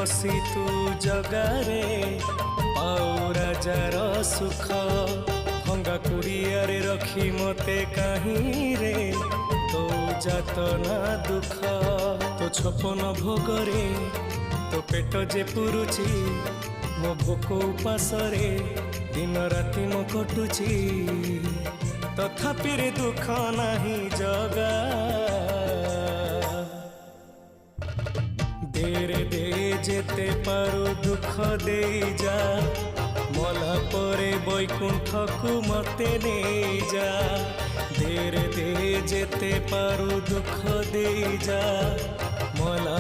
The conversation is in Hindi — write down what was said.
बसी तू जगारे पाऊ राजार सुख भंगा कुड़िया रे रखी मते कहीं रे तो जातना दुख तो छपन भोगरे तो पेट जे पुरुची मो भोक उपासरे दिन राति मो कटुची तथापि रे दुख नहीं जगा देरे दे जेते पारो दुख दे जा मला परे बैकुंठ को मते ने जा देरे दे जेते पारो दुख दे जा मला